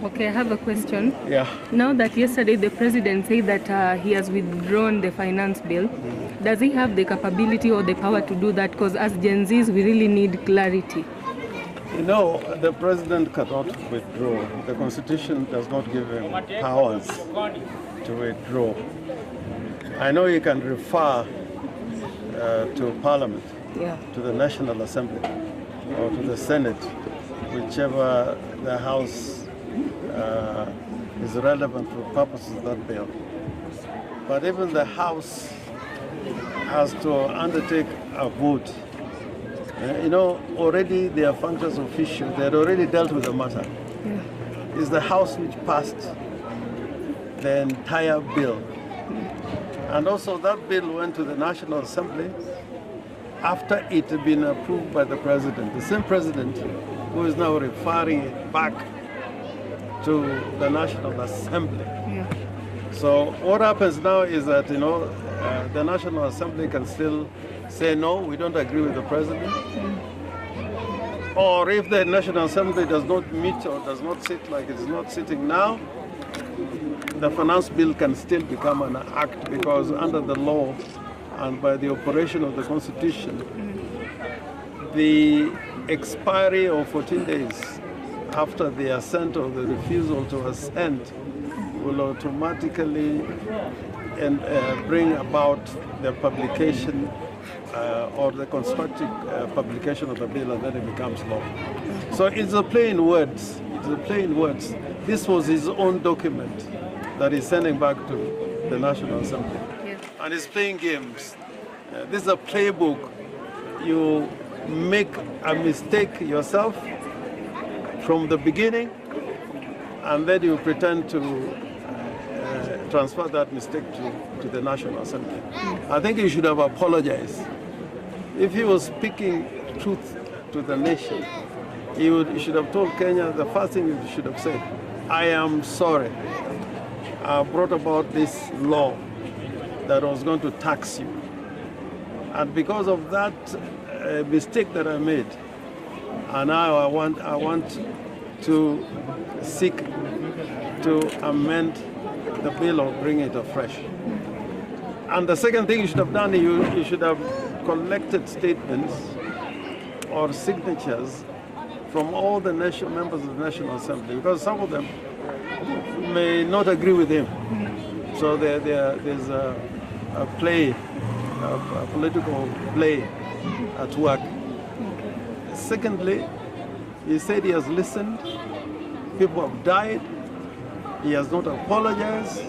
Okay, I have a question. Yeah. Now that yesterday the president said that he has withdrawn the finance bill, does he have the capability or the power to do that? Because as Gen Zs, we really need clarity. You know, the president cannot withdraw. The constitution does not give him powers to withdraw. I know he can refer to Parliament, to the National Assembly, or to the Senate, whichever the House is relevant for purposes of that bill. But even the House has to undertake a vote. You know, already they are functions official. They had already dealt with the matter. It's the House which passed the entire bill. And also that bill went to the National Assembly after it had been approved by the president. The same president who is now referring it back to the National Assembly. So what happens now is that, you know, the National Assembly can still say, no, we don't agree with the president. Or if the National Assembly does not meet or does not sit like it is not sitting now, the finance bill can still become an act, because under the law and by the operation of the Constitution, the expiry of 14 days after the assent or the refusal to assent will automatically bring about the publication or the constructive publication of the bill, and then it becomes law. So it's a plain words. It's a plain words. This was his own document that he's sending back to the National Assembly. And he's playing games. This is a playbook. You make a mistake yourself from the beginning, and then you pretend to transfer that mistake to the National Assembly. I think he should have apologized. If he was speaking truth to the nation, he should have told Kenya, the first thing he should have said, I am sorry. I brought about this law that was going to tax you. And because of that mistake that I made, and now I want to seek to amend the bill or bring it afresh. And the second thing you should have done, you should have collected statements or signatures from all the members of the National Assembly, because some of them may not agree with him. So there's a play, a political play at work. Secondly, he said he has listened. People have died. He has not apologized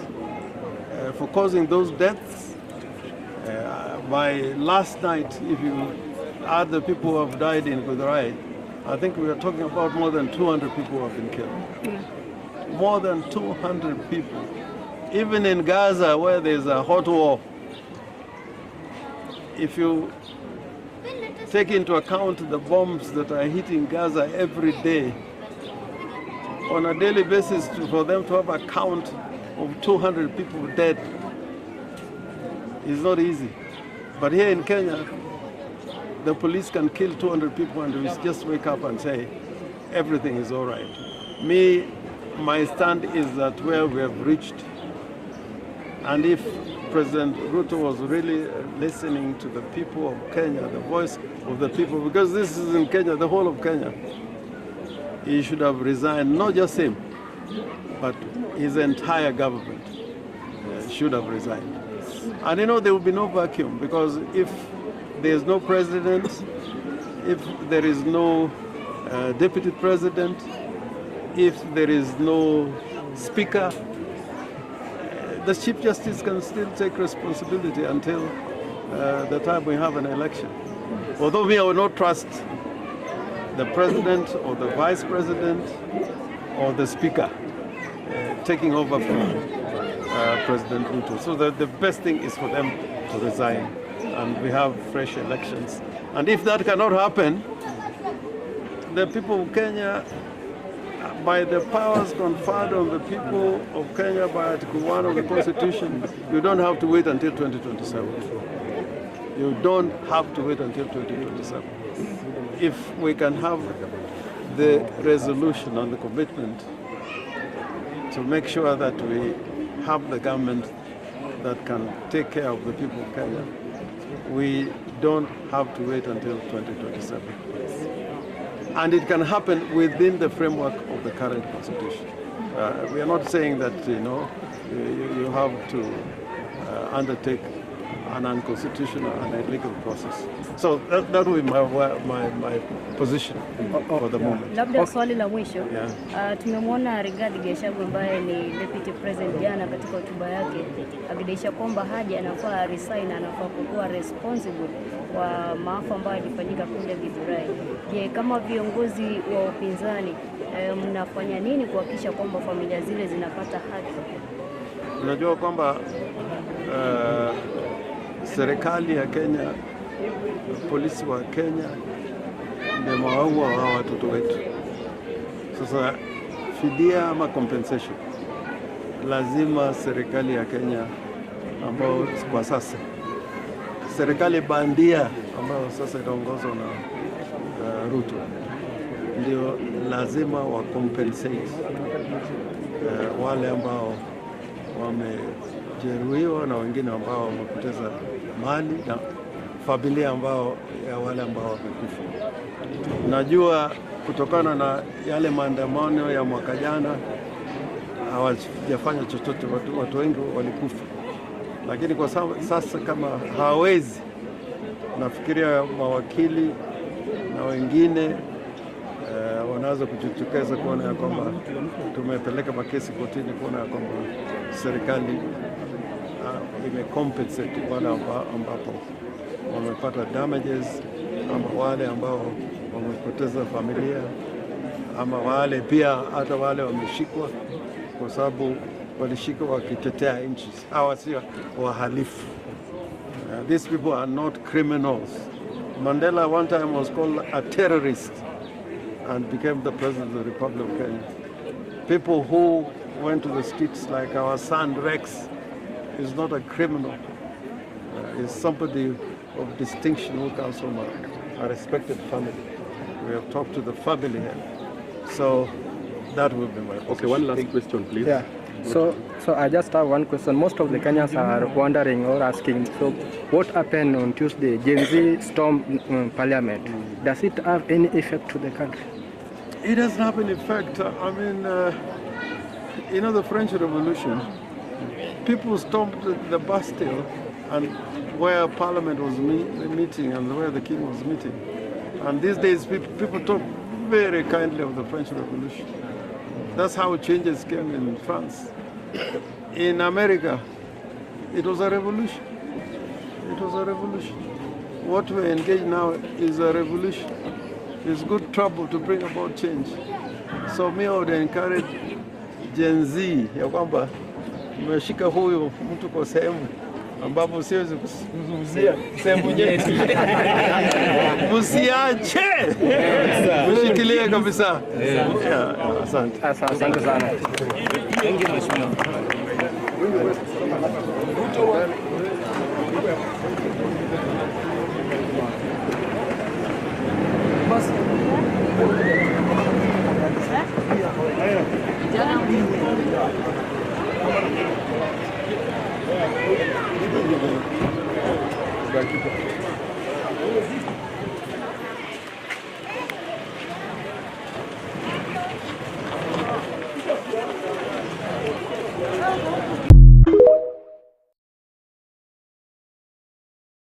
for causing those deaths. By last night, if you add the people who have died in Kudurai, I think we are talking about more than 200 people who have been killed. More than 200 people. Even in Gaza, where there's a hot war, if you take into account the bombs that are hitting Gaza every day, on a daily basis, for them to have a count of 200 people dead is not easy. But here in Kenya, the police can kill 200 people and we just wake up and say, everything is all right. My stand is that where we have reached, and if President Ruto was really listening to the people of Kenya, the voice of the people, because this is in Kenya, the whole of Kenya, he should have resigned, not just him, but his entire government should have resigned. And you know, there will be no vacuum, because if there is no president, if there is no deputy president, if there is no speaker, the Chief Justice can still take responsibility until the time we have an election. Although I will not trust the president or the vice president or the speaker taking over from President Ruto. So the best thing is for them to resign and we have fresh elections. And if that cannot happen, the people of Kenya, by the powers conferred on the people of Kenya by Article 1 of the Constitution, you don't have to wait until 2027. You don't have to wait until 2027. If we can have the resolution and the commitment to make sure that we have the government that can take care of the people of Kenya, we don't have to wait until 2027. And it can happen within the framework of the current constitution. We are not saying that, you have to undertake an unconstitutional and illegal process. So that will be my position for the moment. Labda swali la mwisho. Yeah. Tumemwona Rigathi Gachagua ambaye ni deputy president jana katika hotuba yake akidai kwamba Haji anafaa resign, anafaa kuwa responsible kwa maafa ambayo yalifanyika kule Githurai. Je, kama viongozi wa upinzani mnafanya nini kuhakikisha kwamba familia zile zinapata haki? Unajua kwamba serikali ya Kenya, polisi wa Kenya wamewaua hawa watoto wetu. Sasa fidia ama compensation lazima serikali ya Kenya, ambao kwa sasa serikali bandia ambayo sasa inaongozwa na Ruto, ndio lazima wa compensate wale ambao wamejeruhiwa na wengine ambao wamepoteza mali na familia ambao ya wale ambao wamekufa. Najua kutokana na yale maandamano ya mwaka jana hawajafanya chochote, watu wengi walikufa, lakini kwa sasa kama hawezi, nafikiria mawakili na wengine wanaweza kujitokeza kuona ya kwamba tumepeleka makesi kotini kuona ya kwamba serikali imecompensate wale ambapo wamepata damages, ama wale ambao wamepoteza familia, ama wale pia hata wale wameshikwa kwa sababu walishikwa wakitetea nchi. Hawa sio wahalifu. These people are not criminals. Mandela one time was called a terrorist and became the president of the Republic of Kenya. People who went to the streets like our son Rex is not a criminal. Is somebody of distinction who comes from a respected family. We have talked to the family here. So that will be my position. Okay, one last question, please. Yeah. So I just have one question. Most of the Kenyans are wondering or asking, so what happened on Tuesday? Gen Z stormed Parliament. Does it have any effect to the country? It doesn't have an effect. I mean, the French Revolution, people stormed the Bastille and where Parliament was meeting and where the king was meeting. And these days, people talk very kindly of the French Revolution. That's how changes came in France. In America, it was a revolution. It was a revolution. What we're engaged now is a revolution. It's good trouble to bring about change. So me, I would encourage Gen Z ya kwamba mmeshika huyo mtu kwa sehemu ambapo siwezi kuzungumzia sehemu nyeti. Msiache. Mshikilie kabisa. Asante. Asante sana. Basi.